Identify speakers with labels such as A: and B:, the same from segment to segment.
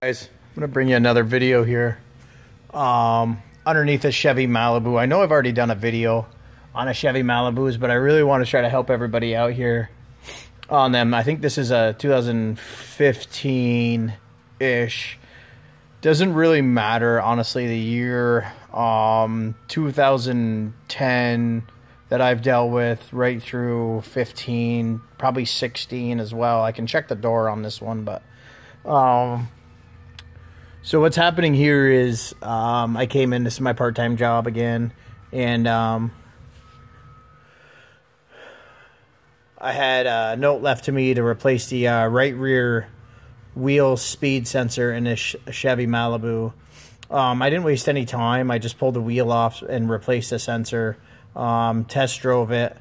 A: Guys, I'm gonna bring you another video here underneath a Chevy Malibu. I know I've already done a video on a Chevy Malibus, but I really want to try to help everybody out here on them. I think this is a 2015-ish. Doesn't really matter, honestly, the year. 2010 that I've dealt with right through 15, probably 16 as well. I can check the door on this one, but so what's happening here is I came in, this is my part-time job again, and I had a note left to me to replace the right rear wheel speed sensor in a Chevy Malibu. I didn't waste any time. I just pulled the wheel off and replaced the sensor, test drove it.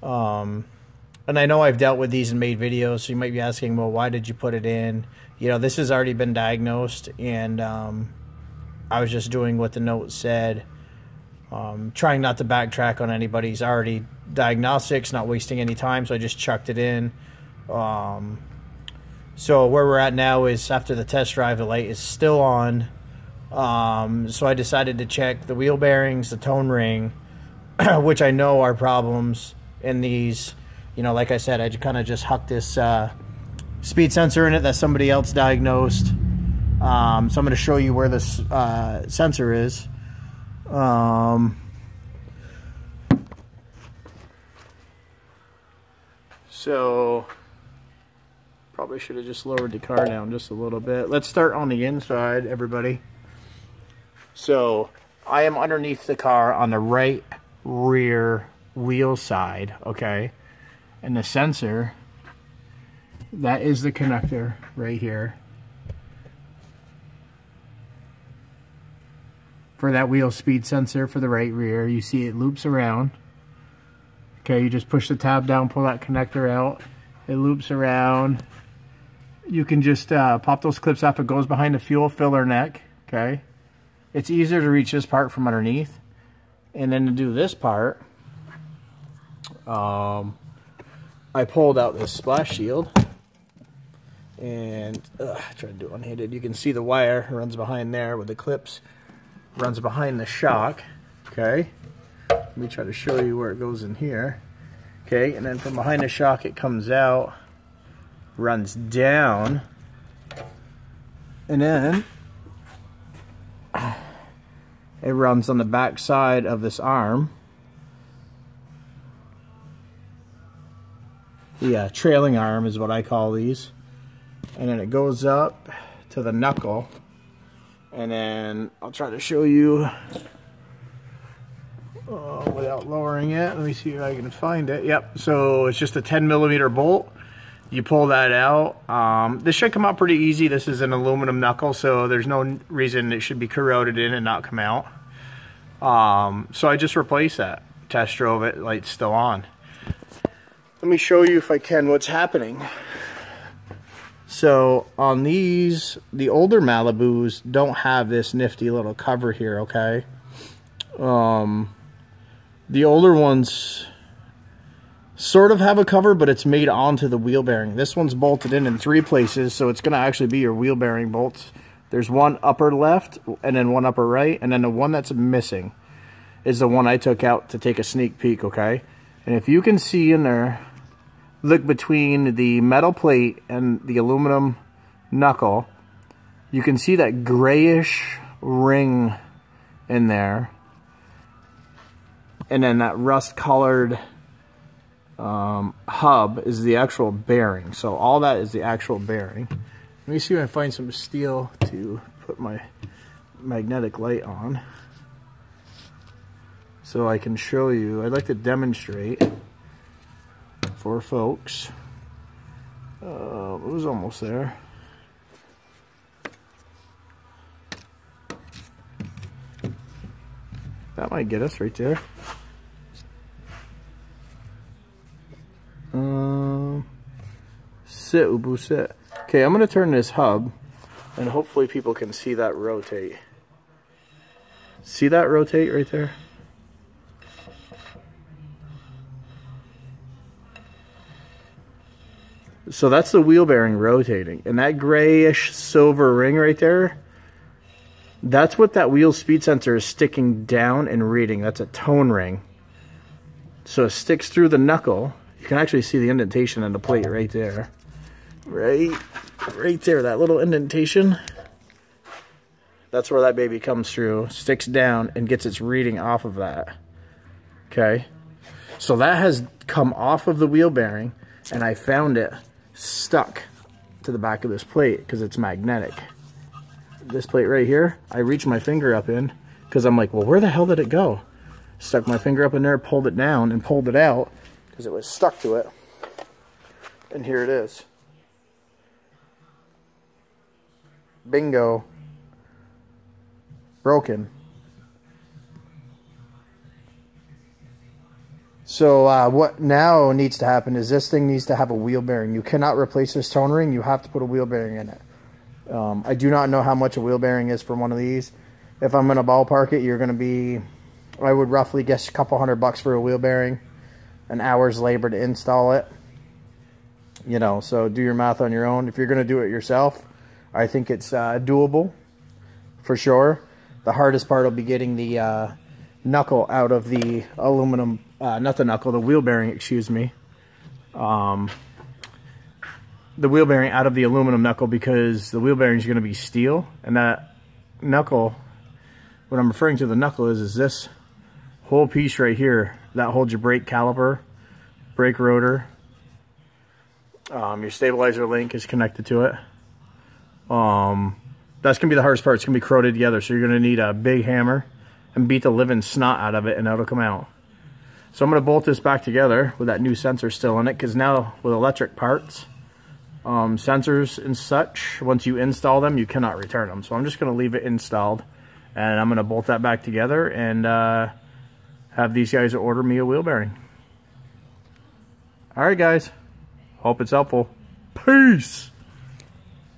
A: And I know I've dealt with these and made videos, so you might be asking, well, why did you put it in? You know, this has already been diagnosed, and I was just doing what the note said, trying not to backtrack on anybody's already diagnostics, not wasting any time, so I just chucked it in. So where we're at now is after the test drive, the light is still on. So I decided to check the wheel bearings, the tone ring, which I know are problems in these. You know, like I said, I kind of just hucked this speed sensor in it that somebody else diagnosed. So I'm going to show you where this sensor is. So probably should have just lowered the car down just a little bit. Let's start on the inside, everybody. So I am underneath the car on the right rear wheel side, okay? And the sensor, that is the connector right here for that wheel speed sensor for the right rear. You see it loops around. Okay, you just push the tab down, pull that connector out. It loops around. You can just pop those clips off. It goes behind the fuel filler neck, okay? It's easier to reach this part from underneath. And then to do this part, I pulled out this splash shield and try to do it one-handed. You can see the wire runs behind there with the clips, runs behind the shock. Okay, let me try to show you where it goes in here. Okay, and then from behind the shock it comes out, runs down, and then it runs on the back side of this arm. The trailing arm is what I call these. And then it goes up to the knuckle. And then I'll try to show you without lowering it. Let me see if I can find it. Yep, so it's just a 10mm bolt. You pull that out. This should come out pretty easy. This is an aluminum knuckle, so there's no reason it should be corroded in and not come out. So I just replaced that. Test drove it, light's still on. Let me show you if I can what's happening. So on these, the older Malibus don't have this nifty little cover here, okay? The older ones sort of have a cover, but it's made onto the wheel bearing. This one's bolted in 3 places, so it's going to actually be your wheel bearing bolts. There's one upper left, and then one upper right, and then the one that's missing is the one I took out to take a sneak peek, okay? And if you can see in there, look between the metal plate and the aluminum knuckle, you can see that grayish ring in there. And then that rust colored hub is the actual bearing. So all that is the actual bearing. Let me see if I can find some steel to put my magnetic light on, so I can show you. I'd like to demonstrate for folks. It was almost there. That might get us right there. Sit, Ubu, sit. Okay, I'm going to turn this hub, and hopefully people can see that rotate. See that rotate right there? So that's the wheel bearing rotating. And that grayish silver ring right there, that's what that wheel speed sensor is sticking down and reading. That's a tone ring. So it sticks through the knuckle. You can actually see the indentation on the plate right there. Right there, that little indentation. That's where that baby comes through, sticks down, and gets its reading off of that. Okay? So that has come off of the wheel bearing, and I found it stuck to the back of this plate because it's magnetic. This plate right here, I reached my finger up in because I'm like, well, where the hell did it go? Stuck my finger up in there, pulled it down, and pulled it out because it was stuck to it. And here it is. Bingo. Broken. So what now needs to happen is this thing needs to have a wheel bearing. You cannot replace this tone ring. You have to put a wheel bearing in it. I do not know how much a wheel bearing is for one of these. If I'm going to ballpark it, you're going to be, I would roughly guess a couple $100 for a wheel bearing. An hour's labor to install it. You know, so do your math on your own. If you're going to do it yourself, I think it's doable for sure. The hardest part will be getting the knuckle out of the aluminum, not the knuckle, the wheel bearing, excuse me. The wheel bearing out of the aluminum knuckle because the wheel bearing is going to be steel. And that knuckle, what I'm referring to the knuckle is this whole piece right here. That holds your brake caliper, brake rotor. Your stabilizer link is connected to it. That's going to be the hardest part. It's going to be corroded together. So you're going to need a big hammer and beat the living snot out of it, and that'll come out. So I'm going to bolt this back together with that new sensor still in it, because now with electric parts, sensors and such, once you install them, you cannot return them. So I'm just going to leave it installed, and I'm going to bolt that back together and have these guys order me a wheel bearing. All right, guys. Hope it's helpful. Peace.